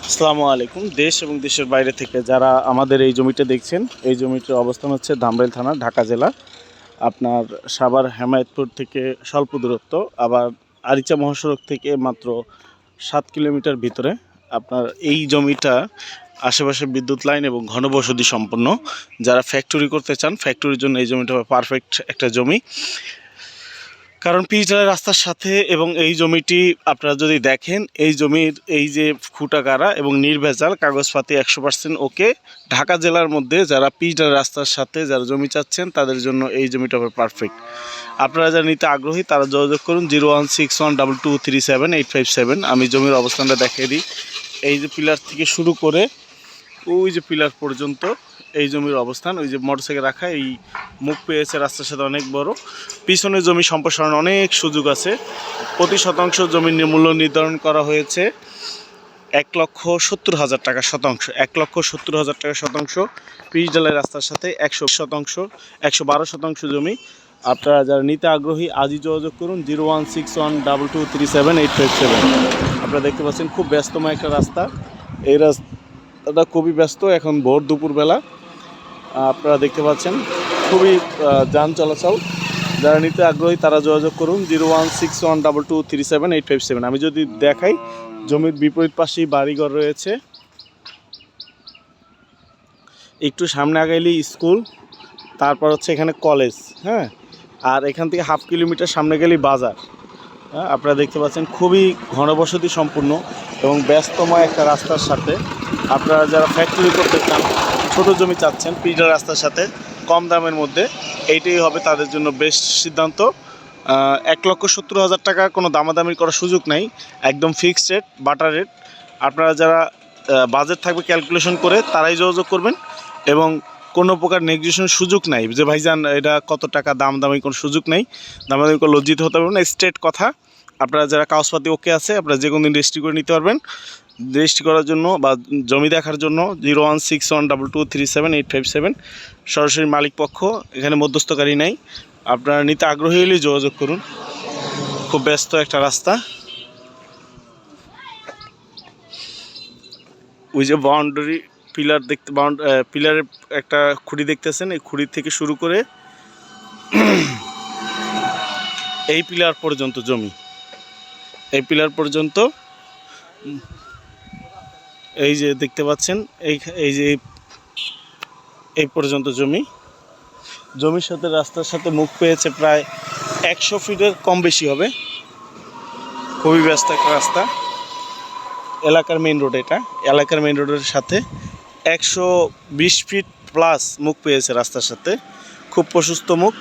আসসালামু আলাইকুম। দেশ এবং দেশের বাইরে থেকে যারা আমাদের এই জমিটা দেখছেন, এই জমিটির অবস্থান হচ্ছে ধামরাইল থানা, ঢাকা জেলা। আপনার সাভার হেমায়েতপুর থেকে স্বল্প দূরত্ব, আবার আরিচা মহাসড়ক থেকে মাত্র 7 কিলোমিটার ভিতরে। আপনার এই জমিটা আশেপাশে বিদ্যুৎ লাইন এবং ঘনবসতি সম্পন্ন। যারা ফ্যাক্টরি করতে চান, ফ্যাক্টরির জন্য এই জমিটা পারফেক্ট একটা জমি। কারণ পিচঢালাই রাস্তার সাথে এবং এই জমিটি আপনারা যদি দেখেন, এই জমির এই যে খুঁটা গাড়া এবং নির্ভেজাল কাগজপাতি 100% ওকে। ঢাকা জেলার মধ্যে যারা পিচঢালাই রাস্তার সাথে যারা জমি চাচ্ছেন তাদের জন্য এই জমিটা হবে পারফেক্ট। আপনারা যারা নিতে আগ্রহী তারা যোগাযোগ করুন 01612237857। আমি জমির অবস্থানটা দেখিয়ে দিই। এই যে পিলার থেকে শুরু করে ওই যে পিলার পর্যন্ত এই জমির অবস্থান। ওই যে মোটরসাইকেল রাখা, এই মুখ পেয়েছে রাস্তার সাথে অনেক বড়। পিছনের জমি সম্প্রসারণ অনেক সুযোগ আছে। প্রতি শতাংশ জমির মূল্য নির্ধারণ করা হয়েছে 1,70,000 টাকা শতাংশ। 1,70,000 টাকা শতাংশ পিচঢালাই রাস্তার সাথে 112 শতাংশ জমি। আপনারা যারা নিতে আগ্রহী আজই যোগাযোগ করুন 01612237857। আপনারা দেখতে পাচ্ছেন খুব ব্যস্তময় একটা রাস্তা। এই রাস্তাটা খুবই ব্যস্ত, এখন ভোর দুপুরবেলা। আপনারা দেখতে পাচ্ছেন খুবই যান চলাচল। যারা নিতে আগ্রহী তারা যোগাযোগ করুন 01612237857। আমি যদি দেখাই, জমির বিপরীত পাশেই বাড়িঘর রয়েছে। একটু সামনে আগাইলেই স্কুল, তারপর হচ্ছে এখানে কলেজ, হ্যাঁ। আর এখান থেকে 1/2 কিলোমিটার সামনে গেলেই বাজার। হ্যাঁ, আপনারা দেখতে পাচ্ছেন খুবই ঘনবসতি সম্পূর্ণ এবং ব্যস্তময় একটা রাস্তার সাথে। আপনারা যারা ফ্যাক্টরি করতে চান, ছোটো জমি চাচ্ছেন পিচঢালাই রাস্তার সাথে কম দামের মধ্যে, এইটাই হবে তাদের জন্য বেস্ট সিদ্ধান্ত। 1,70,000 টাকা কোনো দামাদামি করার সুযোগ নাই, একদম ফিক্সড রেট, বাটার রেট। আপনারা যারা বাজেট থাকবে ক্যালকুলেশন করে তারাই যোগাযোগ করবেন, এবং কোনো প্রকার নেগোসিয়েশন সুযোগ নাই যে ভাইজান এটা কত টাকা, দামাদামি কোনো সুযোগ নেই। দামাদামি করে লজ্জিত হতে পারবেন না, স্ট্রেট কথা। আপনারা যারা কাগজপাতি ওকে আছে, আপনারা যে কোনো দিন রেজিস্ট্রি করে নিতে পারবেন। রেজিস্ট্রি করার জন্য বা জমি দেখার জন্য 01612237857। সরাসরি মালিক পক্ষ, এখানে মধ্যস্থকারী নাই। আপনারা নিতে আগ্রহী হলেই যোগাযোগ করুন। খুব ব্যস্ত একটা রাস্তা। ওই যে বাউন্ডারি পিলার দেখতে, পিলারের একটা খুঁটি দেখতেছেন, এই খুঁটি থেকে শুরু করে এই পিলার পর্যন্ত জমি, এই পিলার পর্যন্ত, এই যে দেখতে পাচ্ছেন, এই যে এই পর্যন্ত জমির সাথে রাস্তার সাথে মুখ পেয়েছে প্রায় 100 ফিটের কম বেশি হবে। খুবই ব্যস্ত একটা রাস্তা, এলাকার মেইন রোড। এটা এলাকার মেইন রোডের সাথে 120 ফিট প্লাস মুখ পেয়েছে রাস্তার সাথে, খুব প্রশস্ত মুখ।